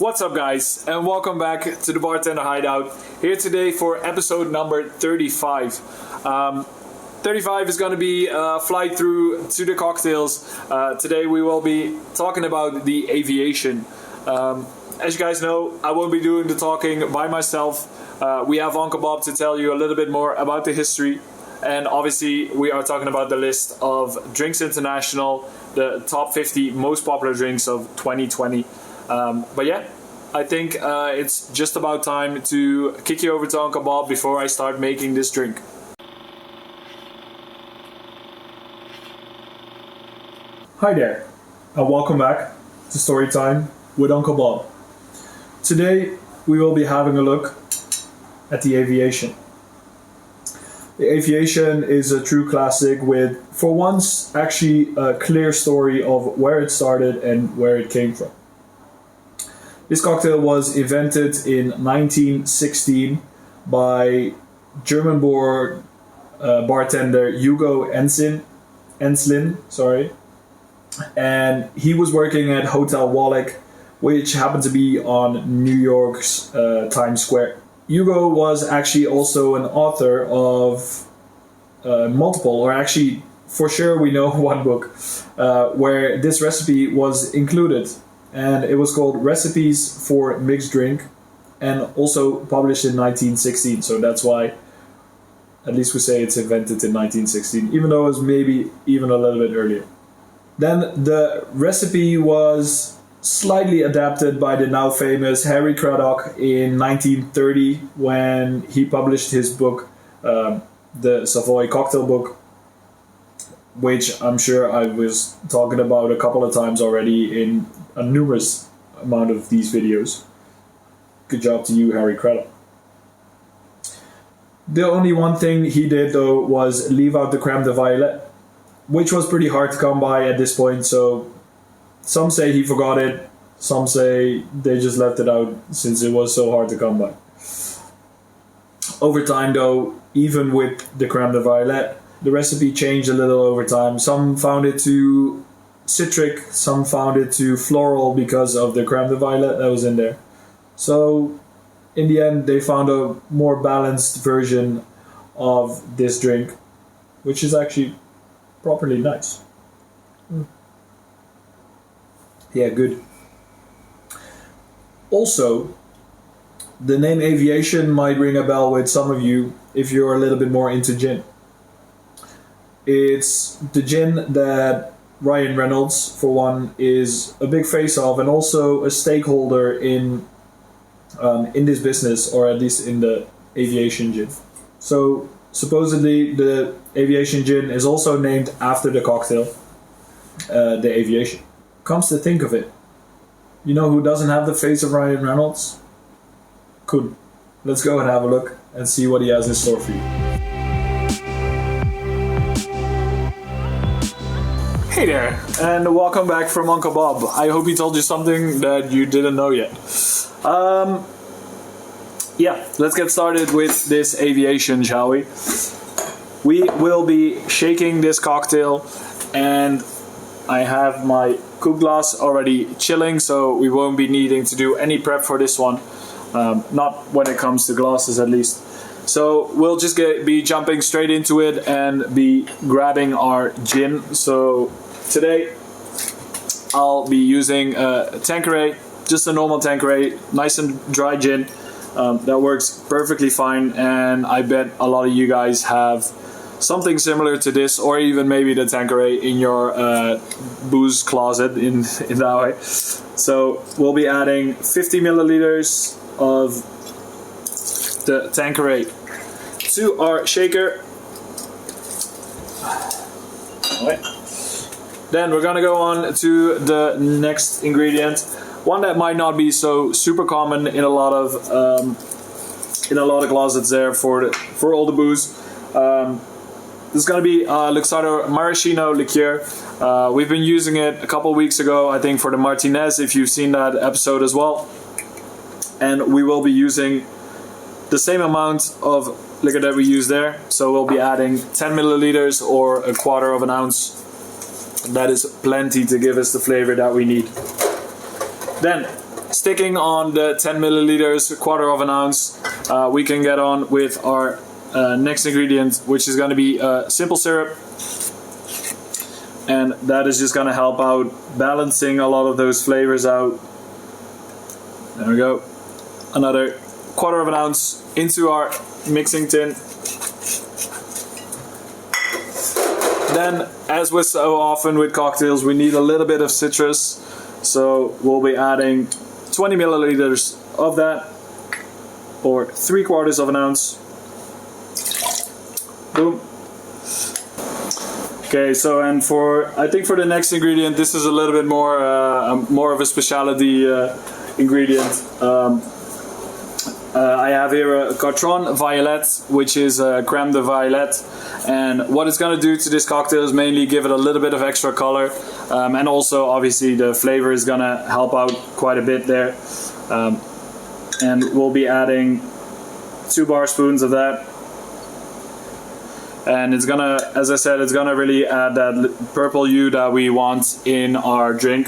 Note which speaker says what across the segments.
Speaker 1: What's up guys, and welcome back to the Bartender Hideout. Here today for episode number 35. 35 is going to be a flight through to the cocktails. Today we will be talking about the aviation. As you guys know, I won't be doing the talking by myself. We have Uncle Bob to tell you a little bit more about the history. And obviously we are talking about the list of Drinks International, the top 50 most popular drinks of 2020. But yeah, I think it's just about time to kick you over to Uncle Bob before I start making this drink. Hi there, and welcome back to Storytime with Uncle Bob. Today we will be having a look at the aviation. The aviation is a true classic with, for once, actually a clear story of where it started and where it came from. This cocktail was invented in 1916 by German-born bartender Hugo Enslin, and he was working at Hotel Wallach, which happened to be on New York's Times Square. Hugo was actually also an author of multiple, or actually for sure we know one book, where this recipe was included. And it was called Recipes for Mixed Drink, and also published in 1916. So that's why, at least we say it's invented in 1916, even though it was maybe even a little bit earlier. Then the recipe was slightly adapted by the now famous Harry Craddock in 1930 when he published his book, the Savoy Cocktail Book, which I'm sure I was talking about a couple of times already in a numerous amount of these videos. Good job to you, Harry Craddock. The only one thing he did though was leave out the crème de violet, which was pretty hard to come by at this point, so some say he forgot it, some say they just left it out since it was so hard to come by. Over time though, even with the crème de violet, the recipe changed a little over time. Some found it too citric, some found it too floral because of the crème de violet that was in there. So in the end they found a more balanced version of this drink, which is actually properly nice. Yeah, good. Also, the name aviation might ring a bell with some of you if you're a little bit more into gin. It's the gin that Ryan Reynolds, for one, is a big face of, and also a stakeholder in this business, or at least in the aviation gin. So supposedly the aviation gin is also named after the cocktail, the aviation. Comes to think of it, you know who doesn't have the face of Ryan Reynolds? Kun. Let's go and have a look and see what he has in store for you. Hey there, and welcome back from Uncle Bob. I hope he told you something that you didn't know yet. Yeah, let's get started with this aviation, shall we? We will be shaking this cocktail, and I have my cook glass already chilling, so we won't be needing to do any prep for this one. Not when it comes to glasses, at least. So we'll just be jumping straight into it and be grabbing our gin. So today I'll be using a Tanqueray, just a normal Tanqueray, nice and dry gin. That works perfectly fine, and I bet a lot of you guys have something similar to this, or even maybe the Tanqueray in your booze closet in that way. So we'll be adding 50 milliliters of the Tanqueray to our shaker. Alright. Then we're gonna go on to the next ingredient, one that might not be so super common in a lot of closets there for all the booze. This is gonna be Luxardo Maraschino liqueur. We've been using it a couple weeks ago, I think, for the Martinez, if you've seen that episode as well. And we will be using the same amount of liquor that we used there. So we'll be adding 10 milliliters or a quarter of an ounce. That is plenty to give us the flavor that we need. Then sticking on the 10 milliliters, quarter of an ounce, we can get on with our next ingredient, which is going to be simple syrup. And that is just going to help out balancing a lot of those flavors out. There we go. Another quarter of an ounce into our mixing tin. Then, as with so often with cocktails, we need a little bit of citrus. So we'll be adding 20 milliliters of that, or 3/4 of an ounce. Boom. Okay, so and I think for the next ingredient, this is a little bit more of a specialty ingredient. I have here a Countdown Violet, which is crème de violet, and what it's going to do to this cocktail is mainly give it a little bit of extra color, and also obviously the flavor is going to help out quite a bit there. And we'll be adding 2 bar spoons of that. And it's gonna, as I said, it's gonna really add that purple hue that we want in our drink.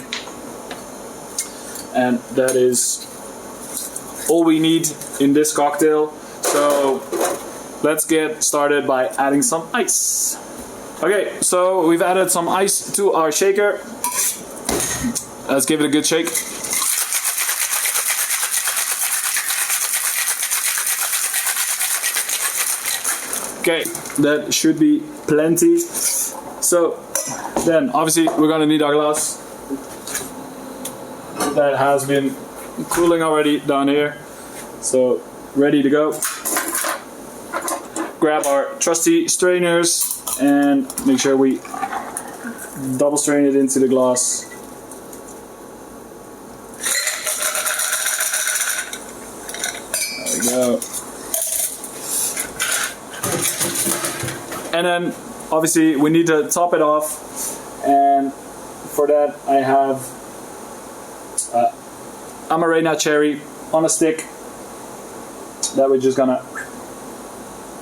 Speaker 1: And that is all we need in this cocktail. So let's get started by adding some ice. Okay, so we've added some ice to our shaker. Let's give it a good shake. Okay, that should be plenty. So then obviously we're gonna need our glass. That has been cooling already down here. So ready to go. Grab our trusty strainers and make sure we double strain it into the glass. There we go. And then obviously we need to top it off, and for that I have Amarena cherry on a stick that we're just gonna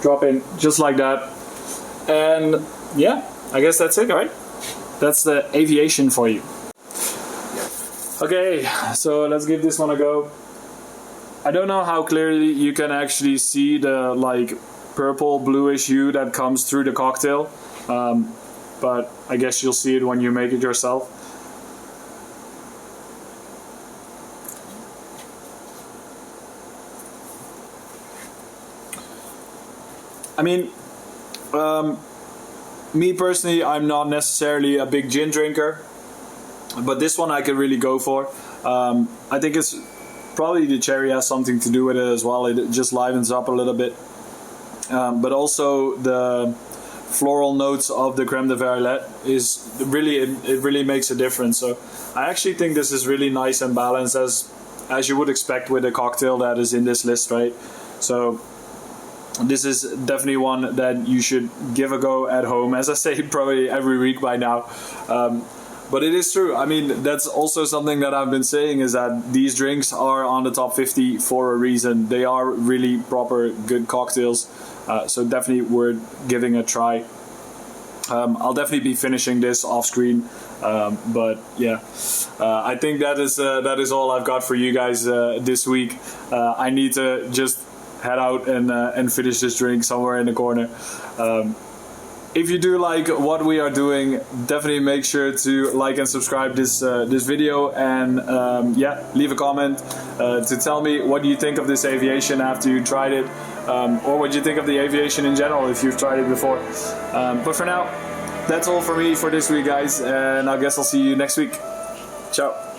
Speaker 1: drop in just like that. And yeah, I guess that's it, right? That's the aviation for you. Okay, so let's give this one a go. I don't know how clearly you can actually see the purple bluish hue that comes through the cocktail, but I guess you'll see it when you make it yourself. I mean, me personally, I'm not necessarily a big gin drinker, but this one I could really go for. I think it's probably the cherry has something to do with it as well. It just livens up a little bit. But also the floral notes of the crème de violet is really, it really makes a difference. So I actually think this is really nice and balanced, as you would expect with a cocktail that is in this list, right? So this is definitely one that you should give a go at home, as I say probably every week by now. But it is true. I mean, that's also something that I've been saying, is that these drinks are on the top 50 for a reason. They are really proper good cocktails. So definitely worth giving a try. I'll definitely be finishing this off screen, but yeah, I think that is all I've got for you guys this week. I need to just head out and finish this drink somewhere in the corner. If you do like what we are doing, definitely make sure to like and subscribe this video, and yeah, leave a comment to tell me what you think of this aviation after you tried it, or what you think of the aviation in general if you've tried it before. But for now, that's all for me for this week, guys, and I guess I'll see you next week. Ciao.